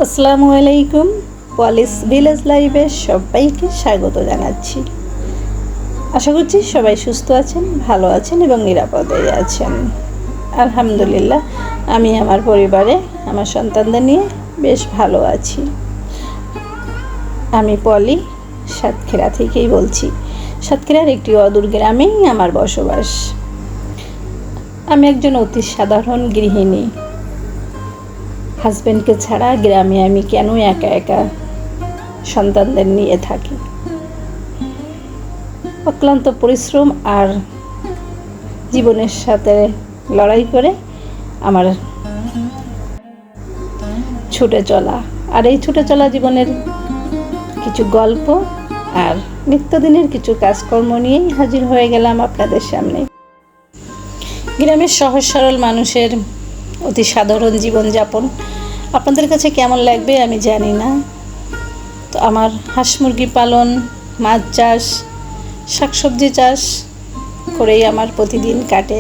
আসসালামু আলাইকুম। পলিস ভিলেজ লাইভে সবাইকে স্বাগত জানাচ্ছি। আশা করছি সবাই সুস্থ আছেন, ভালো আছেন এবং নিরাপদে আছেন। আলহামদুলিল্লাহ, আমি আমার পরিবারে আমার সন্তানদের নিয়ে বেশ ভালো আছি। আমি পলি সাতক্ষীরা থেকেই বলছি। সাতক্ষীরার একটি অদূর গ্রামেই আমার বসবাস। আমি একজন অতি সাধারণ গৃহিণী। হাজব্যান্ডকে ছাড়া গ্রামে আমি কেন একা একা সন্তানদের নিয়ে থাকি। অক্লান্ত পরিশ্রম আর জীবনের সাথে লড়াই করে আমার ছুটে চলা, আর এই ছুটে চলা জীবনের কিছু গল্প আর নিত্যদিনের কিছু কাজকর্ম নিয়েই হাজির হয়ে গেলাম আপনাদের সামনে। গ্রামের সহজ সরল মানুষের অতি সাধারণ জীবনযাপন আপনাদের কাছে কেমন লাগবে আমি জানি না। তো আমার হাঁস মুরগি পালন, মাছ চাষ, শাকসবজি চাষ করেই আমার প্রতিদিন কাটে।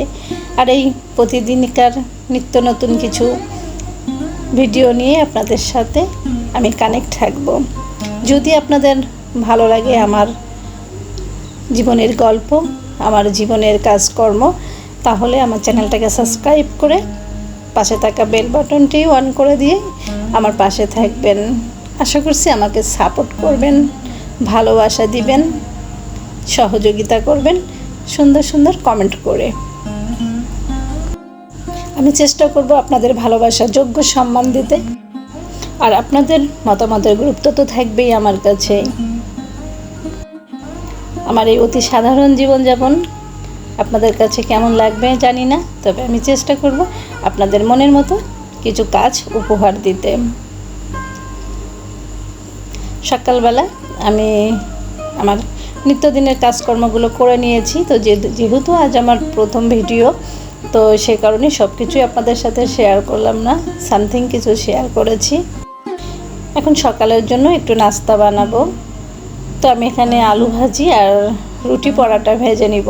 আর এই প্রতিদিনকার নিত্য নতুন কিছু ভিডিও নিয়ে আপনাদের সাথে আমি কানেক্ট থাকব। যদি আপনাদের ভালো লাগে আমার জীবনের গল্প, আমার জীবনের কাজকর্ম, তাহলে আমার চ্যানেলটাকে সাবস্ক্রাইব করে পাশে থাকা বেল বাটনটি অন করে দিয়ে আমার পাশে থাকবেন। আশা করছি আমাকে সাপোর্ট করবেন, ভালোবাসা দিবেন, সহযোগিতা করবেন সুন্দর সুন্দর কমেন্ট করে। আমি চেষ্টা করব আপনাদের ভালোবাসা যোগ্য সম্মান দিতে। আর আপনাদের মতামতের গুরুত্ব তো থাকবেই আমার কাছে। আমার এই অতি সাধারণ জীবনযাপন আপনাদের কাছে কেমন লাগবে জানি না, তবে আমি চেষ্টা করব আপনাদের মনের মতো কিছু কাজ উপহার দিতে। সকালবেলা আমি আমার নিত্যদিনের কাজকর্মগুলো করে নিয়েছি। তো যেহেতু আজ আমার প্রথম ভিডিও, তো সে কারণে সব কিছুই আপনাদের সাথে শেয়ার করলাম না, সামথিং কিছু শেয়ার করেছি। এখন সকালের জন্য একটু নাস্তা বানাবো। তো আমি এখানে আলু ভাজি আর রুটি পরাটা ভেজে নিব।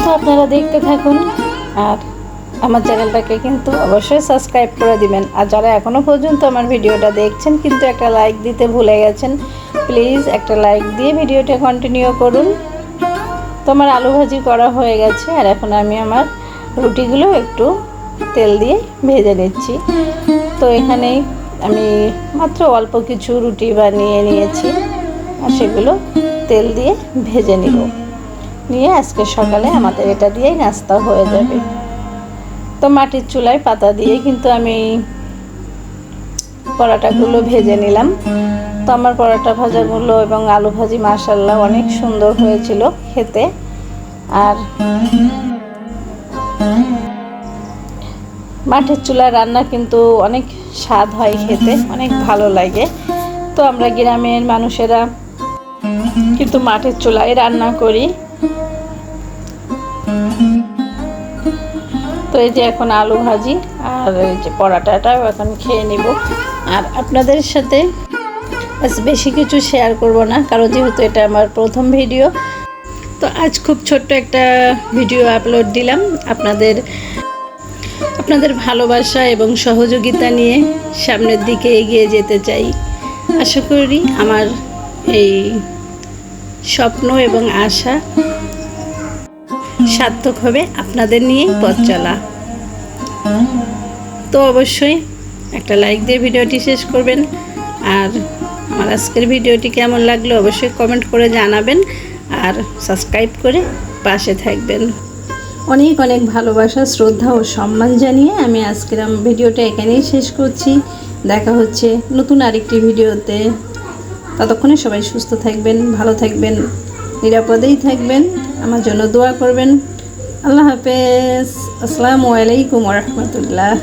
তো আপনারা দেখতে থাকুন, আর আমার চ্যানেলটাকে কিন্তু অবশ্যই সাবস্ক্রাইব করে দিবেন। আর যারা এখনও পর্যন্ত আমার ভিডিওটা দেখছেন কিন্তু একটা লাইক দিতে ভুলে গেছেন, প্লিজ একটা লাইক দিয়ে ভিডিওটা কন্টিনিউ করুন। তো আমার আলু ভাজি করা হয়ে গেছে, আর এখন আমি আমার রুটিগুলো একটু তেল দিয়ে ভেজে নিচ্ছি। তো এখানেই আমি মাত্র অল্প কিছু রুটি বানিয়ে নিয়েছি, আর সেগুলো তেল দিয়ে ভেজে নিব। নিয়ে আজকে সকালে আমাদের এটা দিয়েই নাস্তা হয়ে যাবে। তো মাটির চুলায় পাতা দিয়ে কিন্তু আমি পরোটাগুলো ভেজে নিলাম। তো আমার পরোটা ভাজাগুলো এবং আলু ভাজি মাশাআল্লাহ অনেক সুন্দর হয়েছিল খেতে। আর মাটির চুলায় রান্না কিন্তু অনেক স্বাদ হয়, খেতে অনেক ভালো লাগে। তো আমরা গ্রামের মানুষেরা কিন্তু মাটির চুলায় রান্না করি। তো এই যে এখন আলু ভাজি আর এই যে পরোটাটাও এখন খেয়ে নিব। আর আপনাদের সাথে বেশি কিছু শেয়ার করব না, কারণ যেহেতু এটা আমার প্রথম ভিডিও। তো আজ খুব ছোট্ট একটা ভিডিও আপলোড দিলাম। আপনাদের ভালোবাসা এবং সহযোগিতা নিয়ে সামনের দিকে এগিয়ে যেতে চাই। আশা করি আমার এই স্বপ্ন এবং আশা সার্থক হবে আপনাদের নিয়েই পথ চলা। তো অবশ্যই একটা লাইক দিয়ে ভিডিওটি শেষ করবেন। আর আমার আজকের ভিডিওটি কেমন লাগলো অবশ্যই কমেন্ট করে জানাবেন, আর সাবস্ক্রাইব করে পাশে থাকবেন। অনেক অনেক ভালোবাসা, শ্রদ্ধা ও সম্মান জানিয়ে আমি আজকের ভিডিওটা এখানেই শেষ করছি। দেখা হচ্ছে নতুন আরেকটি ভিডিওতে। ততক্ষণে সবাই সুস্থ থাকবেন, ভালো থাকবেন, নিরাপদেই থাকবেন। আমার জন্য দোয়া করবেন। আল্লাহ হাফেজ। আসসালামু আলাইকুম ওয়া রাহমাতুল্লাহ।